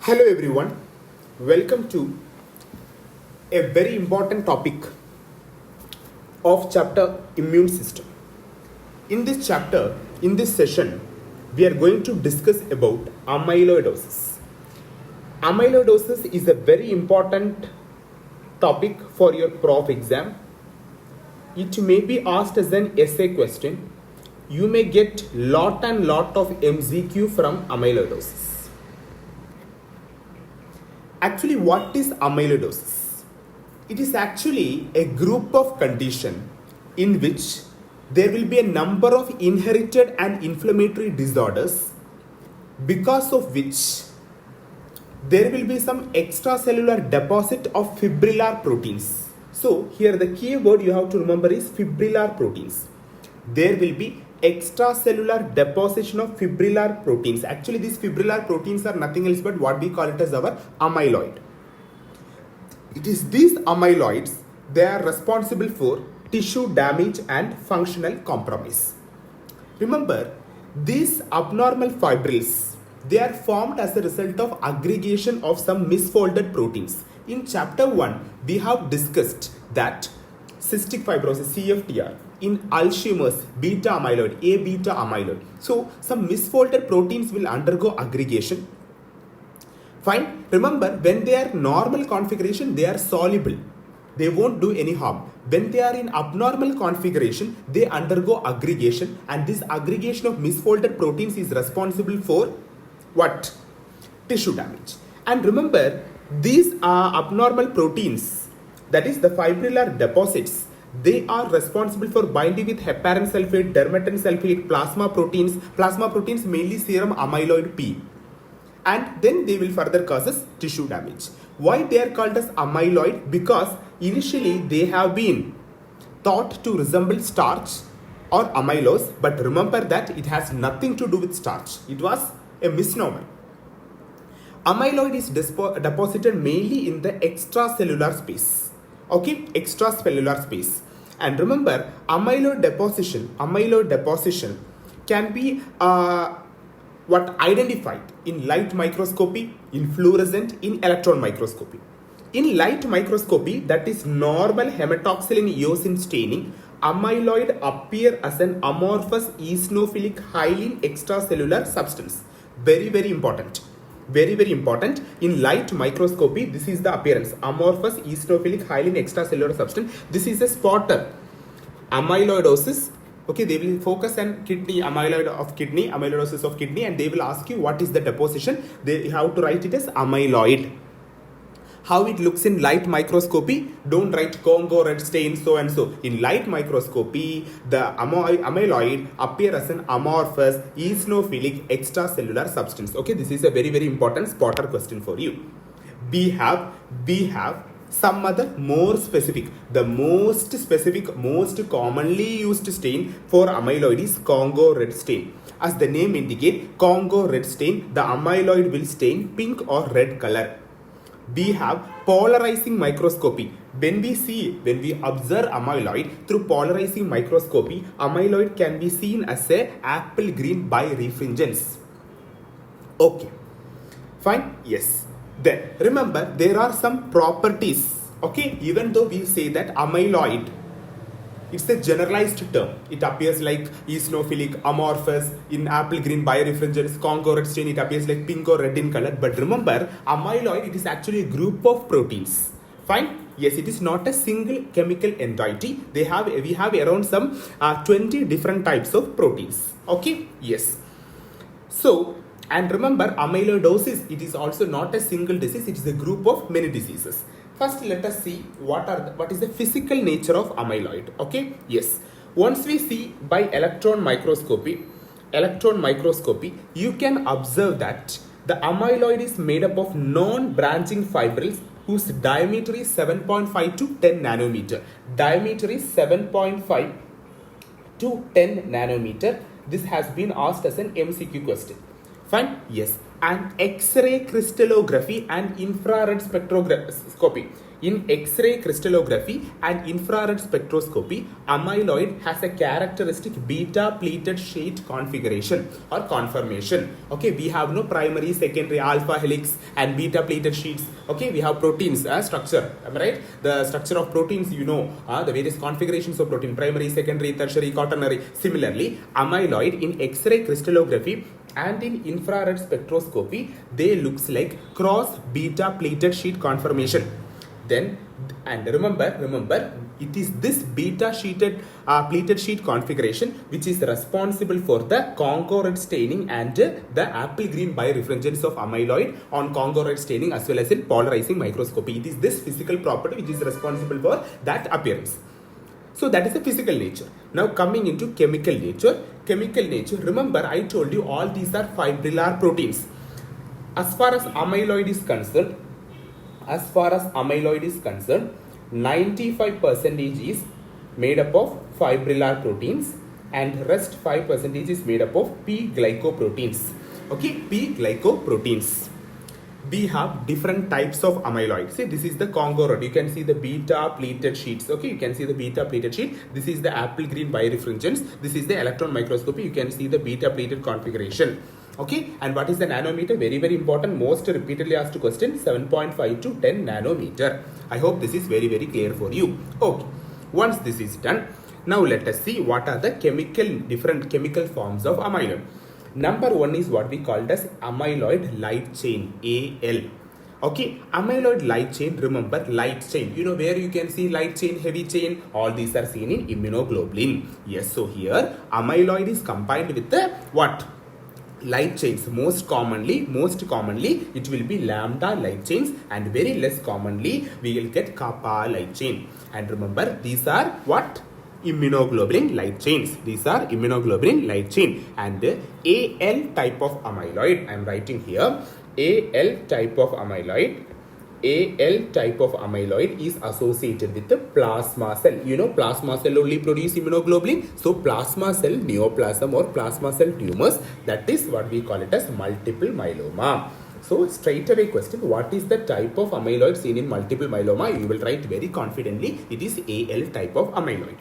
Hello everyone, welcome to a very important topic of chapter immune system. In this chapter, in this session, we are going to discuss about amyloidosis. Amyloidosis is a very important topic for your prof exam. It may be asked as an essay question. You may get lot of MCQ from amyloidosis. Actually, what is amyloidosis? It is actually a group of condition in which there will be a number of inherited and inflammatory disorders because of which there will be some extracellular deposit of fibrillar proteins. So here the key word you have to remember is fibrillar proteins. There will be extracellular deposition of fibrillar proteins. Actually, these fibrillar proteins are nothing else but what we call it as our amyloid. It is these amyloids, they are responsible for tissue damage and functional compromise. Remember, these abnormal fibrils, they are formed as a result of aggregation of some misfolded proteins. In chapter 1, we have discussed that cystic fibrosis, CFTR, in Alzheimer's, beta amyloid, A beta amyloid. So, some misfolded proteins will undergo aggregation. Fine. Remember, when they are normal configuration, they are soluble. They won't do any harm. When they are in abnormal configuration, they undergo aggregation, and this aggregation of misfolded proteins is responsible for what? Tissue damage. And remember, these abnormal proteins, that is the fibrillar deposits, they are responsible for binding with heparan sulfate, dermatan sulfate, plasma proteins mainly serum amyloid P. And then they will further causes tissue damage. Why they are called as amyloid? Because initially they have been thought to resemble starch or amylose, but remember that it has nothing to do with starch. It was a misnomer. Amyloid is deposited mainly in the extracellular space. Okay, extracellular space. And remember, amyloid deposition can be identified in light microscopy, in fluorescent, in electron microscopy. In light microscopy, that is normal hematoxylin eosin staining, amyloid appear as an amorphous eosinophilic hyaline extracellular substance. Very important. Very important. In light microscopy, this is the appearance, amorphous eosinophilic hyaline extracellular substance. This is a spotter. Amyloidosis. Okay, they will focus on amyloidosis of kidney, and they will ask you what is the deposition. They have to write it as amyloid. How it looks in light microscopy, don't write Congo red stain so and so. In light microscopy, the amyloid appear as an amorphous eosinophilic extracellular substance. Okay, this is a very important spotter question for you. We have some other more specific. The most specific, most commonly used stain for amyloid is Congo red stain. As the name indicates, Congo red stain, the amyloid will stain pink or red color. We have polarizing microscopy. When we observe amyloid through polarizing microscopy, amyloid can be seen as a apple green birefringence. Okay, fine. Yes. Then remember, there are some properties. Okay, even though we say that amyloid, it's a generalized term. It appears like eosinophilic, amorphous, in apple green birefringence, Congo red stain, it appears like pink or red in color. But remember, amyloid, it is actually a group of proteins. Fine? Yes, it is not a single chemical entity. We have around some 20 different types of proteins. Okay? Yes. So, and remember, amyloidosis, it is also not a single disease. It is a group of many diseases. First, let us see what is the physical nature of amyloid. Okay, yes. Once we see by electron microscopy, you can observe that the amyloid is made up of non-branching fibrils whose diameter is 7.5 to 10 nanometer. Diameter is 7.5 to 10 nanometer. This has been asked as an MCQ question. Fine? Yes. And X-ray crystallography and infrared spectroscopy In X-ray crystallography and infrared spectroscopy, amyloid has a characteristic beta pleated sheet configuration or conformation. Okay, we have no primary, secondary, alpha helix and beta pleated sheets. Okay, we have proteins structure. Am I right? The structure of proteins, the various configurations of protein, primary, secondary, tertiary, quaternary. Similarly, amyloid in X-ray crystallography and in infrared spectroscopy, they looks like cross beta pleated sheet conformation. Then, and remember, it is this beta pleated sheet configuration which is responsible for the congruent staining and the apple green birefringence of amyloid on congruent staining as well as in polarizing microscopy. It is this physical property which is responsible for that appearance. So that is the physical nature. Now coming into chemical nature. Remember I told you all these are fibrillar proteins. As far as amyloid is concerned, 95% is made up of fibrillar proteins and rest 5% is made up of P-glycoproteins. Okay, P-glycoproteins. We have different types of amyloid. See, this is the congruent. You can see the beta pleated sheets. Okay, you can see the beta pleated sheet. This is the apple green birefringence. This is the electron microscopy. You can see the beta pleated configuration. Okay, and what is the nanometer? Very, very important. Most repeatedly asked question, 7.5 to 10 nanometer. I hope this is very, very clear for you. Okay, once this is done, now let us see what are the different chemical forms of amyloid. Number one is what we called as amyloid light chain, AL. Okay, amyloid light chain, remember light chain. You know where you can see light chain, heavy chain, all these are seen in immunoglobulin. Yes, so here amyloid is combined with the what? Light chains. Most commonly it will be lambda light chains and very less commonly we will get kappa light chain. And remember these are what? Immunoglobulin light chains. These are immunoglobulin light chain. And AL type of amyloid, I am writing here, AL type of amyloid is associated with the plasma cell. You know plasma cell only produce immunoglobulin. So plasma cell neoplasm or plasma cell tumors, that is what we call it as multiple myeloma. So straight away question, what is the type of amyloid seen in multiple myeloma? You will write very confidently, it is AL type of amyloid.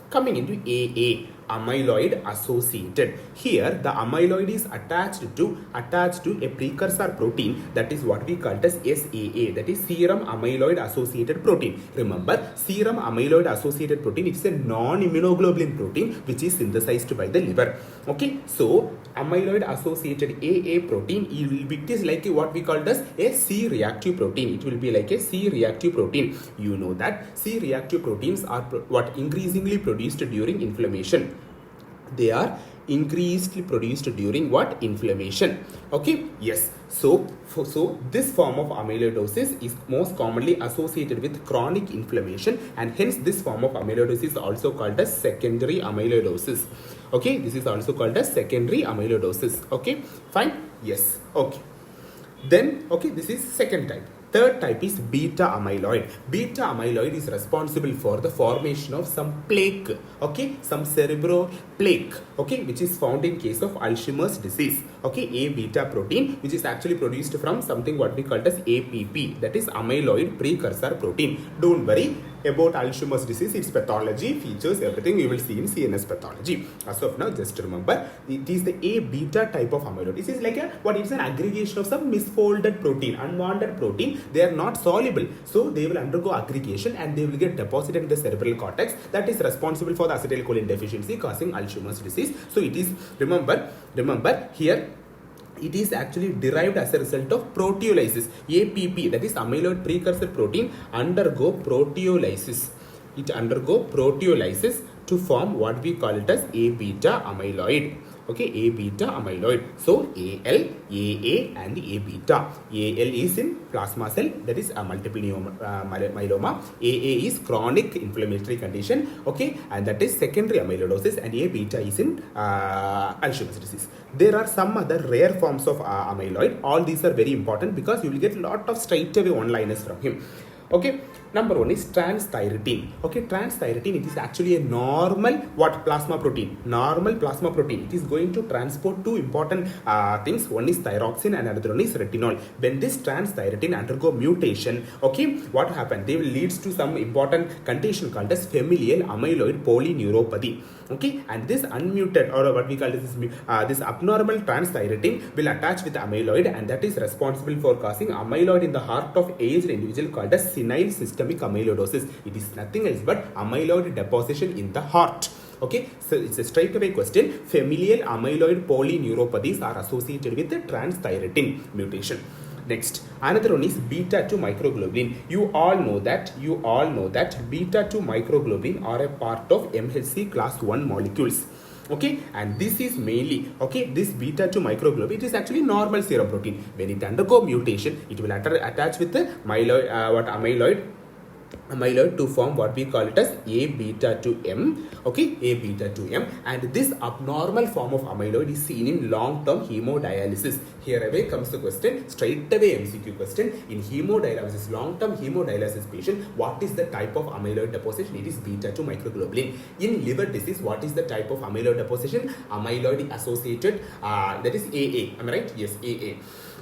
Coming into AA, amyloid associated. Here the amyloid is attached to a precursor protein, that is what we call as SAA, that is serum amyloid associated protein. Remember, serum amyloid associated protein, it's a non-immunoglobulin protein which is synthesized by the liver. Okay, so amyloid associated AA protein, it is like what we call as a C-reactive protein. It will be like a C-reactive protein. You know that C-reactive proteins are increasingly produced during inflammation. They are increasingly produced during what? Inflammation. Okay, yes. So this form of amyloidosis is most commonly associated with chronic inflammation, and hence this form of amyloidosis is also called as secondary amyloidosis. Okay, this is also called as secondary amyloidosis. Okay, fine. Yes. Okay. Then, okay, this is second type. Third type is beta amyloid. Beta amyloid is responsible for the formation of some plaque, okay, some cerebral plaque, okay, which is found in case of Alzheimer's disease, okay, A beta protein, which is actually produced from something what we call as APP, that is amyloid precursor protein. Don't worry about Alzheimer's disease, its pathology, features, everything you will see in CNS pathology. As of now, just remember, it is the A beta type of amyloid. This is like it's an aggregation of some misfolded protein, unwanted protein. They are not soluble, so they will undergo aggregation and they will get deposited in the cerebral cortex, that is responsible for the acetylcholine deficiency causing Alzheimer's disease. So it is, remember here, it is actually derived as a result of proteolysis. APP, that is amyloid precursor protein, undergo proteolysis. It undergo proteolysis to form what we call it as A beta amyloid. Okay, A beta amyloid. So AL, AA and A beta. AL is in plasma cell, that is a multiple myeloma. AA is chronic inflammatory condition, okay, and that is secondary amyloidosis, and A beta is in Alzheimer's disease. There are some other rare forms of amyloid. All these are very important because you will get a lot of straight away one-liners from him. Okay, Number one is transthyretin. Okay, transthyretin, it is actually a normal plasma protein. Normal plasma protein. It is going to transport two important things. One is thyroxine and another one is retinol. When this transthyretin undergo mutation, okay, what happens? They will leads to some important condition called as familial amyloid polyneuropathy. Okay, and this unmuted, or what we call this abnormal transthyretin will attach with amyloid, and that is responsible for causing amyloid in the heart of aged individual called as senile systemic amyloidosis. It is nothing else but amyloid deposition in the heart. Okay, so it's a straight away question. Familial amyloid polyneuropathies are associated with the transthyretin mutation. Next, another one is beta 2 microglobulin. You all know that beta 2 microglobulin are a part of MHC class 1 molecules. Okay, and this is mainly, okay, this beta 2 microglobulin, it is actually normal serum protein. When it undergo mutation, it will attach with the amyloid to form what we call it as A beta 2M. Okay, A beta 2M, and this abnormal form of amyloid is seen in long-term hemodialysis. Here away comes the question, straight away MCQ question. In hemodialysis, long-term hemodialysis patient, what is the type of amyloid deposition? It is beta 2 microglobulin. In liver disease, what is the type of amyloid deposition? Amyloid associated, that is AA. Am I right? Yes, AA.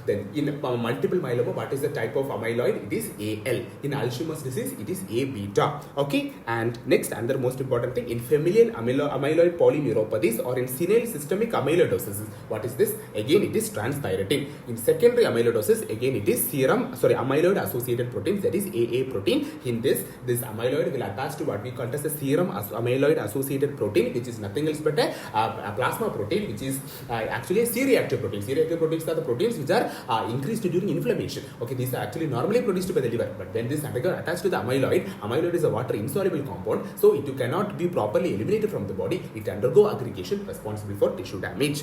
Then in multiple myeloma, what is the type of amyloid? It is AL. In Alzheimer's disease, it is A beta. Okay, and next, and the most important thing, in familial amyloid polyneuropathies or in senile systemic amyloidosis, what is this? Again, it is transthyretin. In secondary amyloidosis, again it is amyloid associated proteins, that is AA protein. In this amyloid will attach to what we call as a serum amyloid associated protein, which is nothing else but a plasma protein, which is actually a C-reactive protein. C-reactive proteins are the proteins which are increased during inflammation. Okay, these are actually normally produced by the liver, but when this undergo attached to the amyloid is a water insoluble compound, so it cannot be properly eliminated from the body. It undergo aggregation, responsible for tissue damage.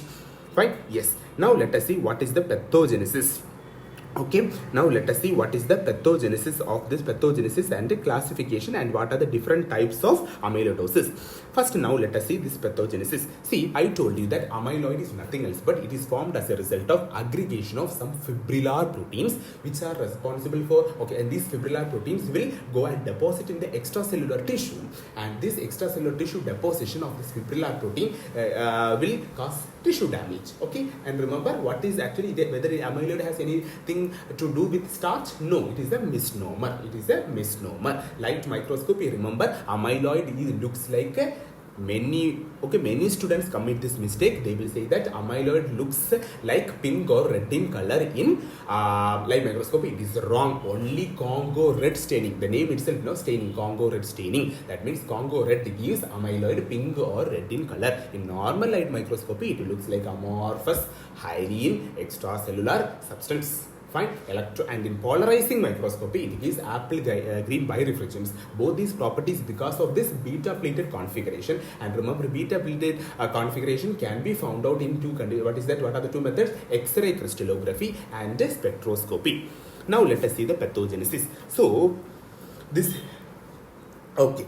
Fine. Yes. Now let us see what is the pathogenesis. Okay, now let us see what is the pathogenesis of this pathogenesis and the classification, and what are the different types of amyloidosis. First, now let us see this pathogenesis. See, I told you that amyloid is nothing else but it is formed as a result of aggregation of some fibrillar proteins which are responsible for, okay, and these fibrillar proteins will go and deposit in the extracellular tissue, and this extracellular tissue deposition of this fibrillar protein will cause tissue damage. Okay, and remember what is actually whether amyloid has anything to do with starch? No, it is a misnomer. It is a misnomer. Light microscopy, remember, amyloid looks like many students commit this mistake. They will say that amyloid looks like pink or red in color in light microscopy. It is wrong. Only Congo red staining. The name itself, no, staining, Congo red staining. That means Congo red gives amyloid pink or red in color. In normal light microscopy, it looks like amorphous, hyaline, extracellular substance. Fine. And in polarizing microscopy, it gives apple green birefringence. Both these properties because of this beta pleated configuration. And remember, beta pleated configuration can be found out in two conditions. What is that? What are the two methods? X-ray crystallography and spectroscopy. Now let us see the pathogenesis. So this, okay,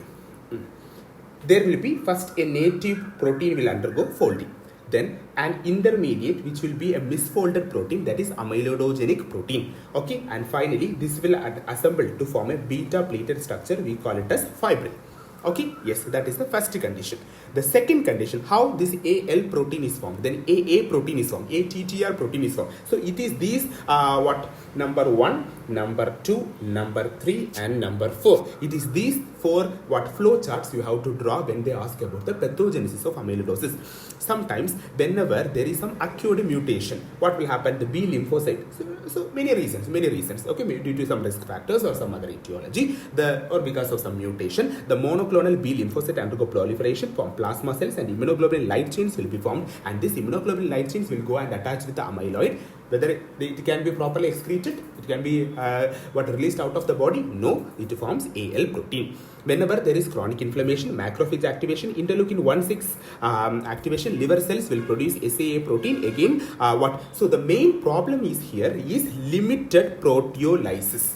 there will be first a native protein will undergo folding. Then an intermediate which will be a misfolded protein, that is amyloidogenic protein. Okay, and finally this will assemble to form a beta pleated structure. We call it as fibrin. Okay, yes, that is the first condition. The second condition, how this AL protein is formed, then AA protein is formed, ATTR protein is formed. So it is these number 1, number 2, number 3 and number 4. It is these 4 flow charts you have to draw when they ask about the pathogenesis of amyloidosis. Sometimes whenever there is some acute mutation, what will happen? The B lymphocyte, so many reasons, okay, due to some risk factors or some other etiology, or because of some mutation, the monoclonal B lymphocyte undergo proliferation, form plasma cells, and immunoglobulin light chains will be formed, and this immunoglobulin light chains will go and attach with the amyloid. Whether it can be properly excreted, it can be released out of the body. No, it forms AL protein. Whenever there is chronic inflammation, macrophage activation, interleukin-1/6 activation, liver cells will produce SAA protein. Again, So the main problem is here is limited proteolysis.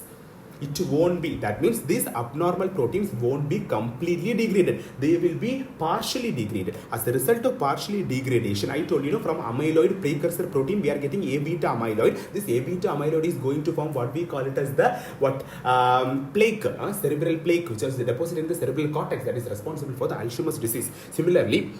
It won't be. That means these abnormal proteins won't be completely degraded. They will be partially degraded. As a result of partially degradation, I told you, from amyloid precursor protein, we are getting A beta amyloid. This A beta amyloid is going to form what we call it as the plaque, cerebral plaque, which is deposited in the cerebral cortex, that is responsible for the Alzheimer's disease. Similarly,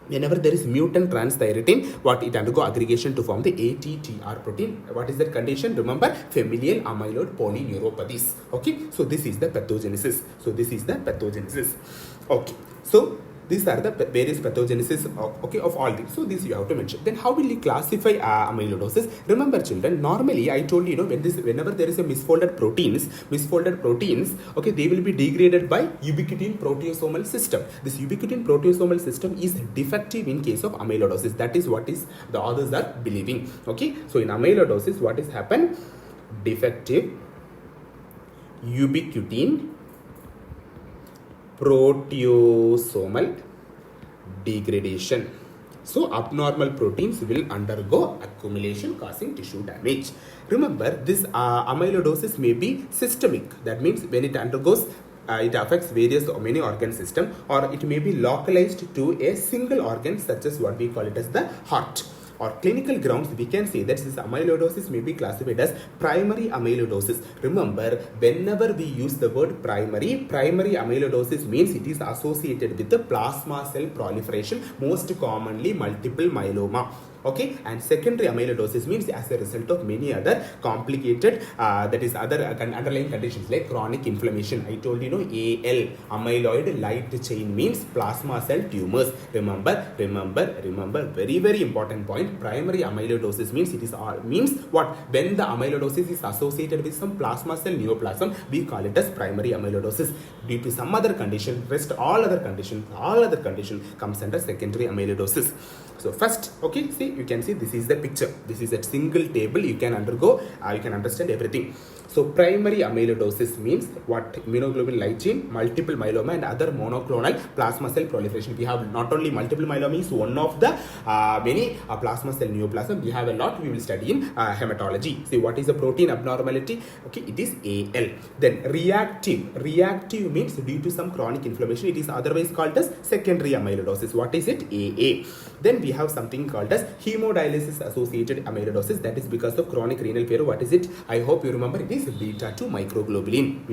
whenever there is mutant transthyretin, what it undergo aggregation to form the ATTR protein. What is that condition? Remember, familial amyloid polyneuropathies. Okay, so this is the pathogenesis. Okay, so these are the various pathogenesis of all these. So this you have to mention. Then how will you classify amyloidosis? Remember children, normally I told you, whenever there is a misfolded proteins, okay, they will be degraded by ubiquitin proteasomal system. This ubiquitin proteasomal system is defective in case of amyloidosis. That is what is the authors are believing. Okay, so in amyloidosis, what is happened? Defective ubiquitin proteasomal degradation. So abnormal proteins will undergo accumulation, causing tissue damage. Remember, this amyloidosis may be systemic. That means when it undergoes, it affects many organ system, or it may be localized to a single organ, such as what we call it as the heart. Or clinical grounds, we can say that this amyloidosis may be classified as primary amyloidosis. Remember, whenever we use the word primary amyloidosis means it is associated with the plasma cell proliferation, most commonly multiple myeloma. Okay, and secondary amyloidosis means as a result of many other complicated, that is other underlying conditions like chronic inflammation. I told you, AL, amyloid light chain, means plasma cell tumors. Remember, very, very important point. Primary amyloidosis means means what? When the amyloidosis is associated with some plasma cell neoplasm, we call it as primary amyloidosis. Due to some other condition, all other condition comes under secondary amyloidosis. So first, okay, see, you can see this is the picture. This is a single table. You can undergo, you can understand everything. So primary amyloidosis means what? Immunoglobulin light chain, multiple myeloma, and other monoclonal plasma cell proliferation. We have not only multiple myeloma is one of the many plasma cell neoplasm. We have a lot. We will study in hematology. See, what is the protein abnormality? Okay, it is AL. Then reactive means due to some chronic inflammation. It is otherwise called as secondary amyloidosis. What is it? AA. Then we have something called as hemodialysis associated amyloidosis. That is because of chronic renal failure. What is it? I hope you remember. It is beta 2 microglobulin.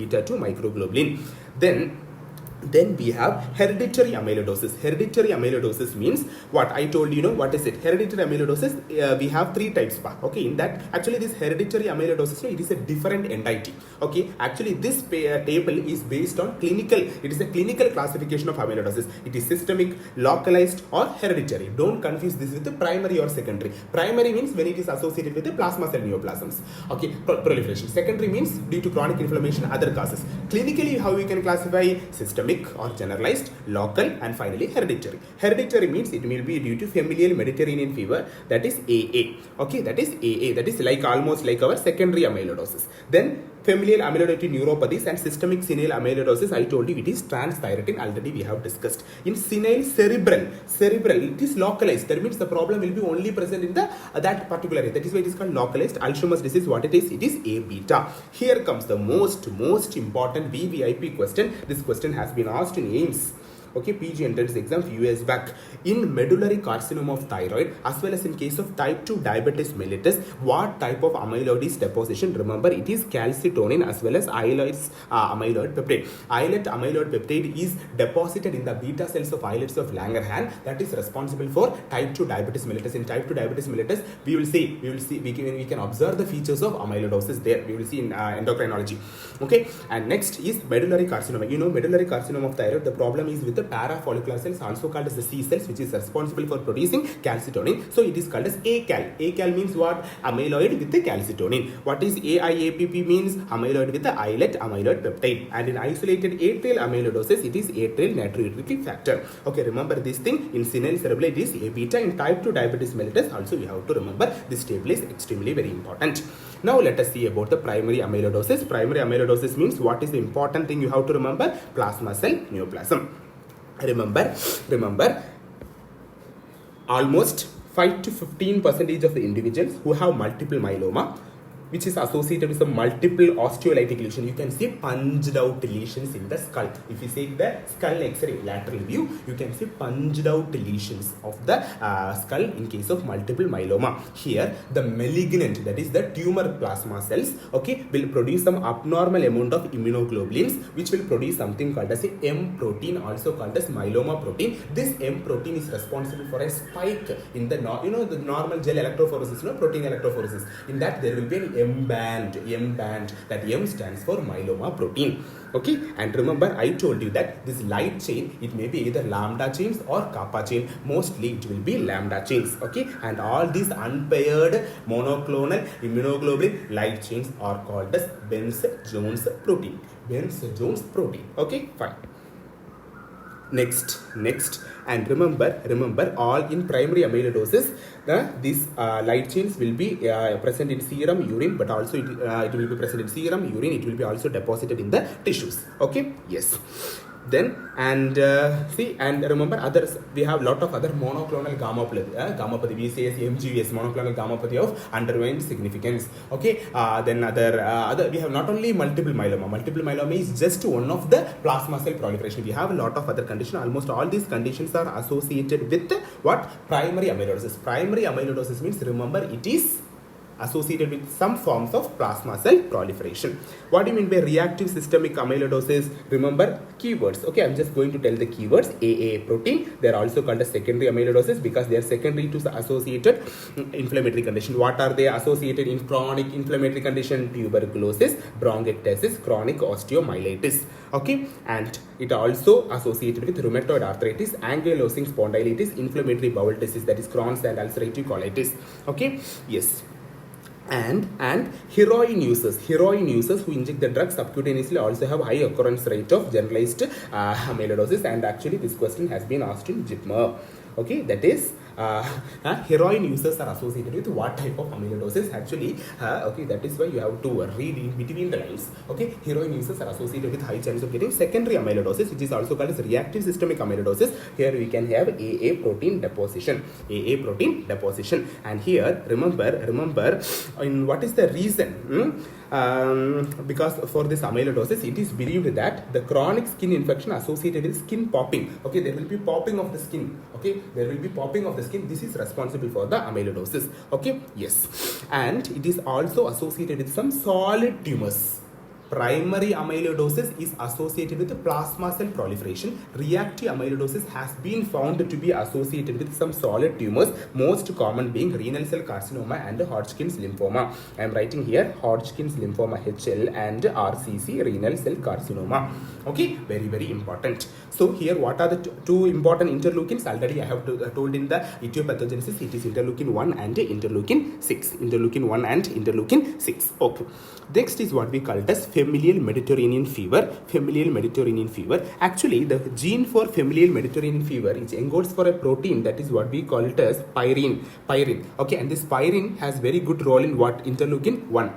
Then we have hereditary amyloidosis. Hereditary amyloidosis means what? I told you, what is it? Hereditary amyloidosis, we have three types. Okay, in that, actually this hereditary amyloidosis, it is a different entity. Okay, actually this table is based on it is a clinical classification of amyloidosis. It is systemic, localized, or hereditary. Don't confuse this with the primary or secondary. Primary means when it is associated with the plasma cell neoplasms. Okay, proliferation. Secondary means due to chronic inflammation, other causes. Clinically, how we can classify? Systemic or generalized, local, and finally hereditary. Hereditary means it will be due to familial Mediterranean fever, that is AA. Okay, that is AA. That is like almost like our secondary amyloidosis. Then familial amyloid neuropathies and systemic senile amyloidosis, I told you it is transthyretin, already we have discussed. In senile cerebral, it is localized. That means the problem will be only present in that particular area. That is why it is called localized. Alzheimer's disease, what it is? It is A beta. Here comes the most important VVIP question. This question has been asked in AIMS. Okay, PG entrance exam few years back. In medullary carcinoma of thyroid, as well as in case of type 2 diabetes mellitus, what type of amyloid is deposition? Remember, it is calcitonin as well as amyloid peptide. Islet amyloid peptide is deposited in the beta cells of islets of Langerhans, that is responsible for type 2 diabetes mellitus. In type 2 diabetes mellitus, we can observe the features of amyloidosis there. We will see in endocrinology. Okay, and next is medullary carcinoma. Medullary carcinoma of thyroid, the problem is with the parafollicular cells, also called as the C cells, which is responsible for producing calcitonin. So it is called as ACAL. ACAL means what? Amyloid with the calcitonin. What is AIAPP means? Amyloid with the islet amyloid peptide. And in isolated atrial amyloidosis, it is atrial natriuretic factor. Okay, remember this thing. In senile cerebral, it is A beta. In type 2 diabetes mellitus, also you have to remember this table is extremely very important. Now let us see about the primary amyloidosis. Primary amyloidosis means what is the important thing you have to remember? Plasma cell neoplasm. Remember, almost 5 to 15% of the individuals who have multiple myeloma which is associated with some multiple osteolytic lesion. You can see punched out lesions in the skull. If you see the skull X-ray lateral view, you can see punched out lesions of the skull in case of multiple myeloma. Here, the malignant, that is the tumor plasma cells, okay, will produce some abnormal amount of immunoglobulins, which will produce something called as a M protein, also called as myeloma protein. This M protein is responsible for a spike in the the normal gel electrophoresis, protein electrophoresis. In that there will be an M band. That M stands for myeloma protein. Okay, and remember I told you that this light chain, it may be either lambda chains or kappa chain. Mostly it will be lambda chains. Okay, and all these unpaired monoclonal immunoglobulin light chains are called as Bence-Jones protein. Bence-Jones protein. Okay, fine. Next, and remember all in primary amyloidosis, these light chains will be present in serum, urine, but also it will be present in serum, urine. It will be also deposited in the tissues. Okay, yes. Then and see, and remember others, we have lot of other monoclonal gammopathy, we say MGVS, monoclonal gammopathy of underwent significance. Okay, then other we have not only multiple myeloma is just one of the plasma cell proliferation. We have a lot of other conditions. Almost all these conditions are associated with what? Primary amyloidosis. Primary amyloidosis means, remember, it is associated with some forms of plasma cell proliferation. What do you mean by reactive systemic amyloidosis? Remember keywords. Okay, I'm just going to tell the keywords. AA protein. They are also called as secondary amyloidosis because they are secondary to associated inflammatory condition. What are they associated in? Chronic inflammatory condition: tuberculosis, bronchiectasis, chronic osteomyelitis. Okay, and it also associated with rheumatoid arthritis, ankylosing spondylitis, inflammatory bowel disease, that is Crohn's and ulcerative colitis. Okay, yes. And heroin users who inject the drug subcutaneously also have high occurrence rate of generalized amyloidosis, and actually this question has been asked in JIPMER. Okay, that is heroin users are associated with what type of amyloidosis? Actually, okay, that is why you have to read in between the lines. Okay, heroin users are associated with high chance of getting secondary amyloidosis, which is also called as reactive systemic amyloidosis. Here we can have AA protein deposition. And here remember in what is the reason? Because for this amyloidosis, it is believed that the chronic skin infection associated with skin popping. Okay, there will be popping of the skin. Okay, there will be popping of the skin. This is responsible for the amyloidosis. Okay, yes, and it is also associated with some solid tumors. Primary amyloidosis is associated with plasma cell proliferation. Reactive amyloidosis has been found to be associated with some solid tumors, most common being renal cell carcinoma and Hodgkin's lymphoma. I am writing here Hodgkin's lymphoma, HL, and RCC, renal cell carcinoma. Okay, very important. So here what are the two important interleukins? Already I have told in the etiopathogenesis, it is interleukin 1 and interleukin 6. Interleukin 1 and interleukin 6. Okay. Next is what we call as familial Mediterranean fever. Actually, the gene for familial Mediterranean fever is encodes for a protein, that is what we call it as pyrin. Okay, and this pyrin has very good role in what? Interleukin 1.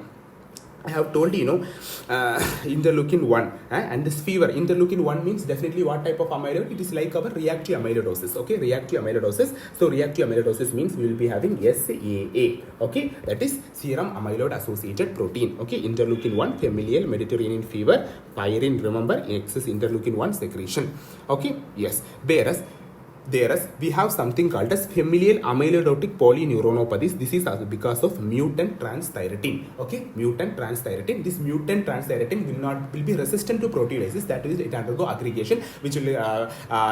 I have told interleukin 1 and this fever. Interleukin 1 means definitely what type of amyloid? It is like our reactive amyloidosis. Okay, reactive amyloidosis. So reactive amyloidosis means we will be having SAA. Okay, that is serum amyloid associated protein. Okay, interleukin 1, familial Mediterranean fever, pyrin. Remember, excess interleukin 1 secretion. Okay, yes. Whereas we have something called as familial amyloidotic polyneuropathies. This is because of mutant transthyretin. Okay, mutant transthyretin. This mutant transthyretin will be resistant to proteolysis. That is, it undergo aggregation, which will be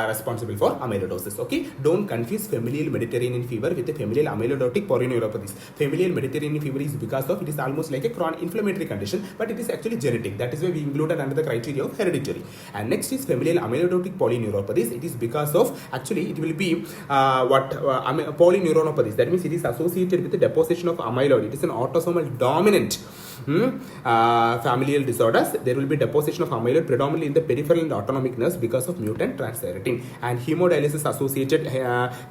responsible for amyloidosis. Okay, don't confuse familial Mediterranean fever with the familial amyloidotic polyneuropathies. Familial Mediterranean fever is because of, it is almost like a chronic inflammatory condition, but it is actually genetic. That is why we included under the criteria of hereditary. And next is familial amyloidotic polyneuropathies. It is because of, actually it will be polyneuropathies. That means it is associated with the deposition of amyloid. It is an autosomal dominant familial disorders, there will be deposition of amyloid predominantly in the peripheral and autonomic nerves because of mutant transthyretin. And hemodialysis associated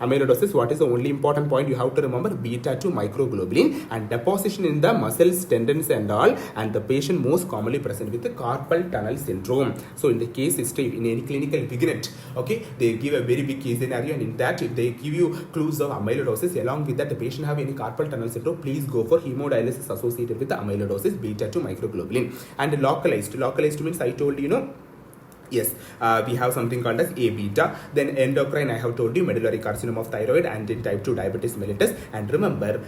amyloidosis, what is the only important point you have to remember? Beta 2 microglobulin and deposition in the muscles, tendons and all, and the patient most commonly present with the carpal tunnel syndrome. So in the case history, in any clinical vignette, okay, they give a very big case scenario, and in that if they give you clues of amyloidosis, along with that the patient have any carpal tunnel syndrome, please go for hemodialysis associated with the amyloidosis, beta 2 microglobulin. And localized means I told you, yes, we have something called as A beta. Then endocrine, I have told you, medullary carcinoma of thyroid and in type 2 diabetes mellitus. And remember,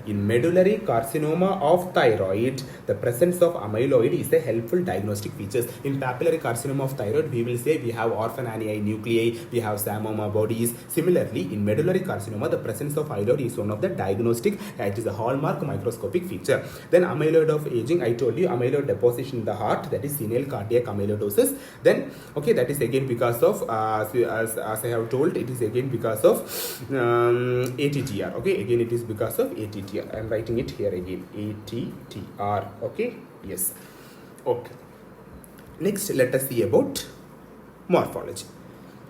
in medullary carcinoma of thyroid, the presence of amyloid is a helpful diagnostic features. In papillary carcinoma of thyroid, we will say we have orphan annii nuclei, we have samoma bodies. Similarly, in medullary carcinoma, the presence of amyloid is one of the diagnostic, it is a hallmark microscopic feature. Then amyloid of aging, I told you, amyloid deposition in the heart, that is senile cardiac amyloidosis. Then, okay, that is again because of, as I have told, it is again because of ATTR. Okay, again it is because of ATTR. I am writing it here again, ATTR. Okay, yes. Okay. Next, let us see about morphology.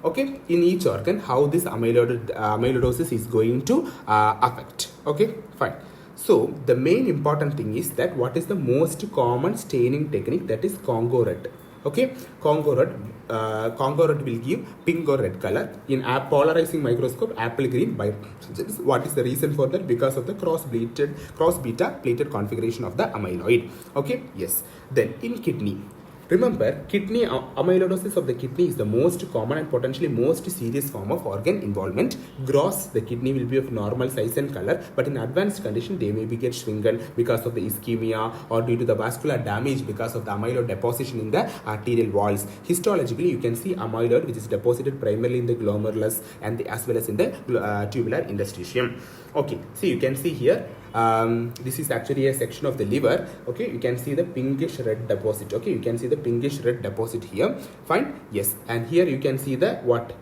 Okay, in each organ, how this amyloidosis is going to affect. Okay, fine. So, the main important thing is that what is the most common staining technique, that is Congo red. Okay, Congo red will give pink or red color. In a polarizing microscope, apple green by what is the reason for that? Because of the cross beta plated configuration of the amyloid. Okay, yes. Then in kidney, remember, kidney amyloidosis of the kidney is the most common and potentially most serious form of organ involvement. Gross, the kidney will be of normal size and color, but in advanced condition they may be get shrunken because of the ischemia or due to the vascular damage because of the amyloid deposition in the arterial walls. Histologically, you can see amyloid which is deposited primarily in the glomerulus and as well as in the tubular interstitium. Okay, so you can see here, this is actually a section of the liver. Okay, you can see the pinkish red deposit. Okay, you can see the pinkish red deposit here. Fine, yes. And here you can see the what?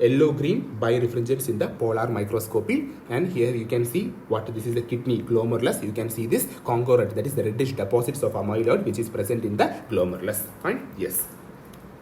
Yellow green birefringence in the polar microscopy. And here you can see what? This is the kidney glomerulus. You can see this Congo red, that is the reddish deposits of amyloid which is present in the glomerulus. Fine, yes.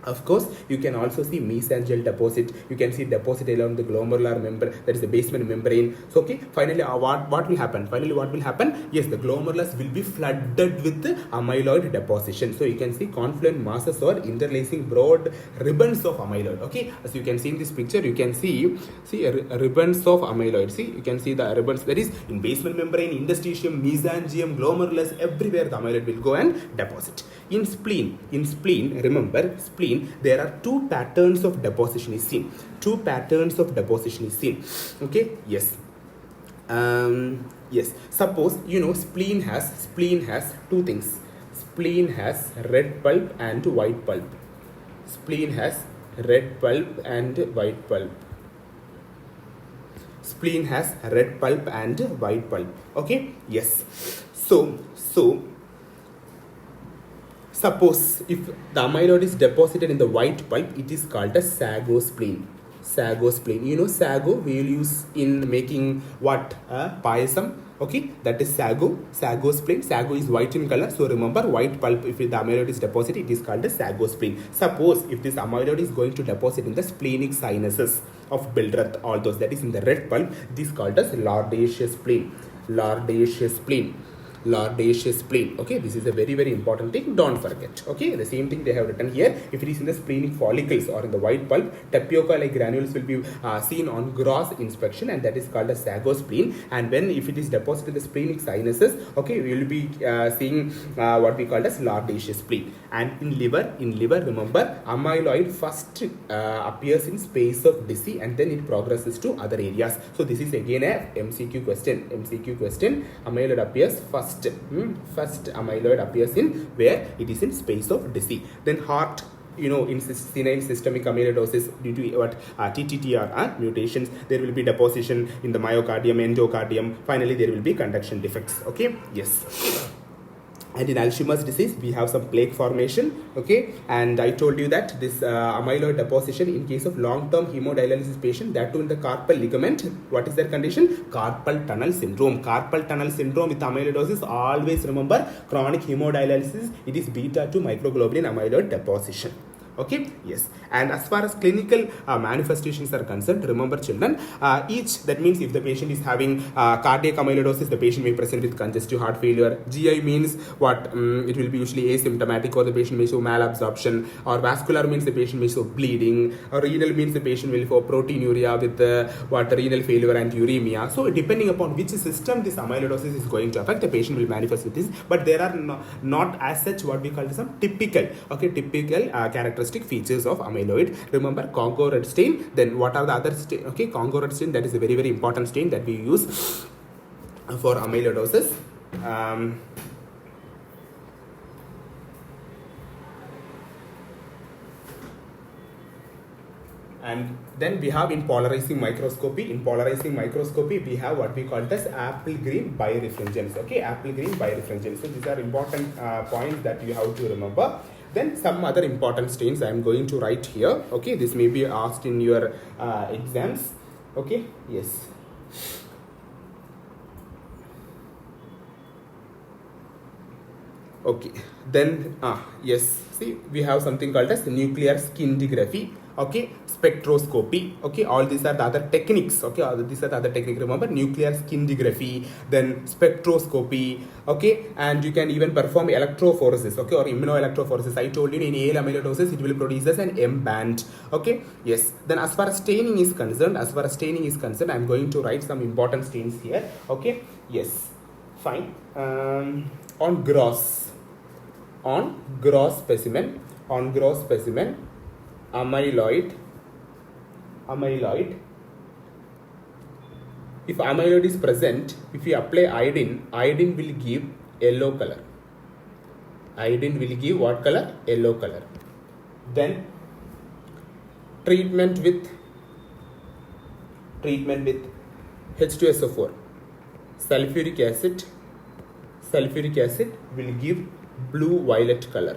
Of course, you can also see mesangial deposit. You can see deposit along the glomerular membrane, that is the basement membrane. So, okay, finally, what will happen? Finally, what will happen? Yes, the glomerulus will be flooded with amyloid deposition. So, you can see confluent masses or interlacing broad ribbons of amyloid. Okay, as you can see in this picture, you can see ribbons of amyloid. See, you can see the ribbons, that is in basement membrane, interstitium, mesangium, glomerulus, everywhere the amyloid will go and deposit. In spleen, remember, spleen, there are two patterns of deposition is seen. Okay, yes. Yes, suppose spleen has two things. Spleen has red pulp and white pulp. Spleen has red pulp and white pulp. Spleen has red pulp and white pulp. Okay, yes. So suppose if the amyloid is deposited in the white pulp, it is called a sago spleen. Sago spleen. Sago we will use in making what? Payasam. Okay, that is sago spleen. Sago is white in color. So remember, white pulp, if the amyloid is deposited, it is called a sago spleen. Suppose if this amyloid is going to deposit in the splenic sinuses of Bildreth, all those, that is in the red pulp, it is called as Lordaceous spleen. Lordaceous spleen. Okay, this is a very, very important thing. Don't forget. Okay, the same thing they have written here. If it is in the splenic follicles or in the white pulp, tapioca-like granules will be seen on gross inspection, and that is called a sago spleen. And when if it is deposited in the splenic sinuses, okay, we will be seeing what we call as Lordaceous spleen. And in liver, remember, amyloid first appears in space of Deci and then it progresses to other areas. So this is again a MCQ question. Amyloid appears first. First amyloid appears in where? It is in space of Deci. Then heart, in senile systemic amyloidosis due to what? TTR mutations, there will be deposition in the myocardium, endocardium. Finally, there will be conduction defects. Okay, yes. And in Alzheimer's disease, we have some plaque formation, okay? And I told you that this amyloid deposition in case of long-term hemodialysis patient, that too in the carpal ligament, what is their condition? Carpal tunnel syndrome. Carpal tunnel syndrome with amyloidosis, always remember, chronic hemodialysis, it is beta-2 microglobulin amyloid deposition. Okay, yes. And as far as clinical manifestations are concerned, remember children, that means if the patient is having cardiac amyloidosis, the patient may present with congestive heart failure. GI means what? It will be usually asymptomatic, or the patient may show malabsorption, or vascular means the patient may show bleeding, or renal means the patient will show proteinuria with renal failure and uremia. So depending upon which system this amyloidosis is going to affect, the patient will manifest with this. But there are not as such what we call some typical characteristic features of amyloid. Remember Congo red stain. Then what are the other stain? Okay, Congo red stain, that is a very important stain that we use for amyloidosis. And then we have in polarizing microscopy. In polarizing microscopy, we have what we call as apple green birefringence. Okay, apple green birefringence. So these are important points that you have to remember. Then some other important stains I am going to write here. Okay, this may be asked in your exams. Okay, yes. Okay, then yes, see, we have something called as nuclear scintigraphy. Okay, spectroscopy. Okay, all these are the other techniques. Okay, these are the other techniques. Remember, nuclear scintigraphy, then spectroscopy. Okay, and you can even perform electrophoresis. Okay, or immunoelectrophoresis. I told you in AL amyloidosis it will produce as an M band. Okay, yes. Then as far as staining is concerned, I am going to write some important stains here. Okay, yes, fine. On gross specimen, amyloid, if amyloid is present, if you apply iodine will give yellow color. Iodine will give what color? Yellow color. Then treatment with H2SO4, sulfuric acid will give blue violet color.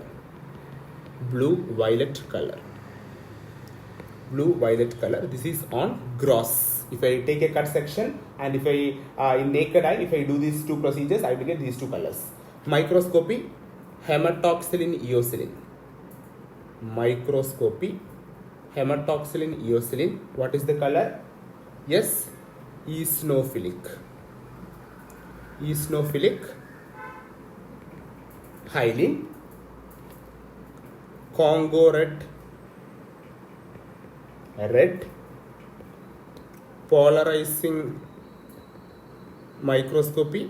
This is on gross. If I take a cut section and if I in naked eye, if I do these two procedures, I will get these two colors. Microscopy, hematoxylin eosinophilic. What is the color? Yes, eosinophilic. Hyaline, Congo red, polarizing microscopy,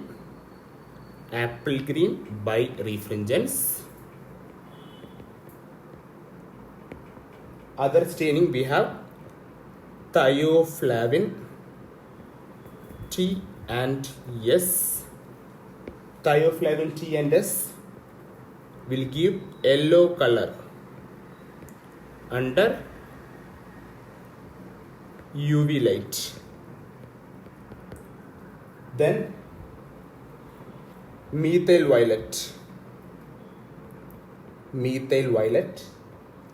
apple green birefringence. Other staining we have thioflavin T and S. Thioflavin T and S will give yellow color under UV light. Then methyl violet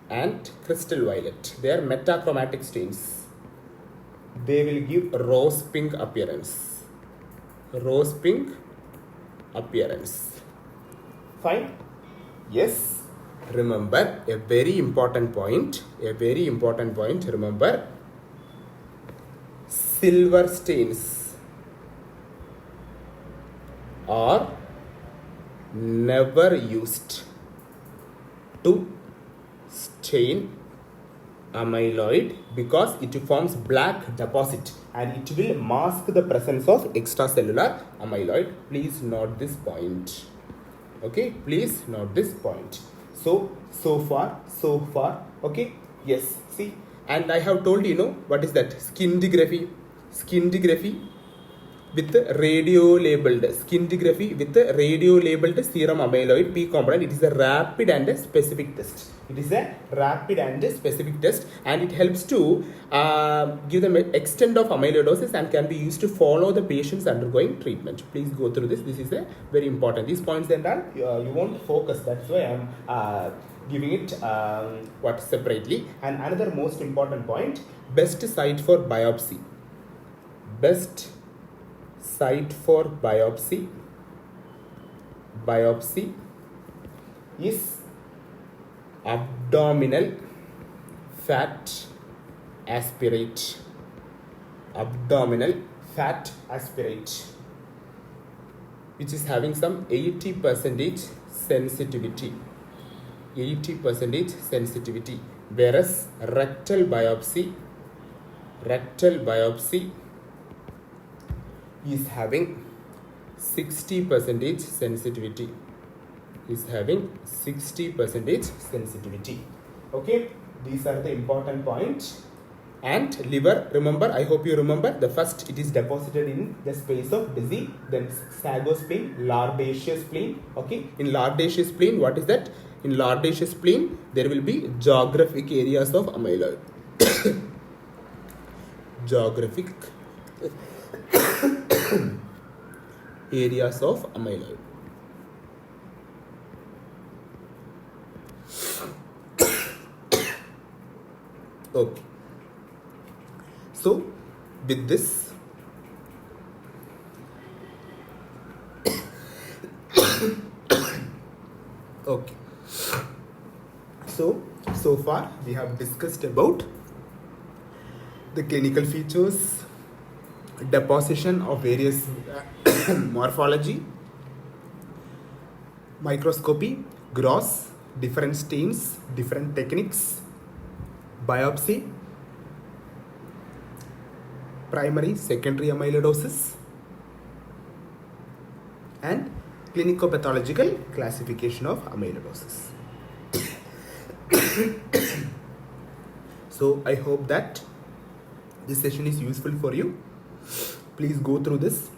and crystal violet, they are metachromatic stains. They will give rose pink appearance. Fine. Yes, remember a very important point. Remember, silver stains are never used to stain amyloid because it forms black deposit and it will mask the presence of extracellular amyloid. Please note this point. Okay, please note this point. So far. Okay, yes, see, and I have told you, what is that? Scintigraphy. with radio-labeled scintigraphy with radio-labeled serum amyloid P component. It is a rapid and a specific test. It is a rapid and a specific test, and it helps to give them an extent of amyloidosis and can be used to follow the patients undergoing treatment. Please go through this. This is a very important. These points and all you won't focus. That's why I'm giving it separately. And another most important point: best site for biopsy. Best site for biopsy is abdominal fat aspirate. Abdominal fat aspirate, which is having some 80% sensitivity. 80% sensitivity, whereas rectal biopsy is having 60% sensitivity. Okay, these are the important points. And liver, remember, I hope you remember, the first it is deposited in the space of busy, then sagospleen, lardaceous spleen. Okay, in lardaceous spleen, what is that? In lardaceous spleen, there will be geographic areas of amyloid. Geographic areas of amyloid. Okay. So, with this, okay. So far we have discussed about the clinical features, deposition of various morphology, microscopy, gross, different stains, different techniques, biopsy, primary, secondary amyloidosis, and clinicopathological classification of amyloidosis. So I hope that this session is useful for you. Please go through this.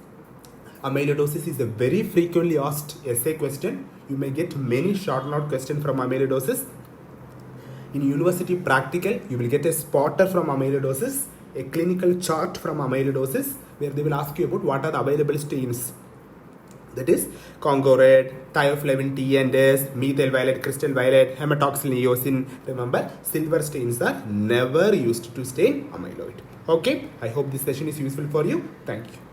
Amyloidosis is a very frequently asked essay question. You may get many short note questions from amyloidosis. In university practical, you will get a spotter from amyloidosis, a clinical chart from amyloidosis, where they will ask you about what are the available stains. That is Congo red, thioflavin T and S, methyl violet, crystal violet, hematoxylin eosin. Remember, silver stains are never used to stain amyloid. Okay, I hope this session is useful for you. Thank you.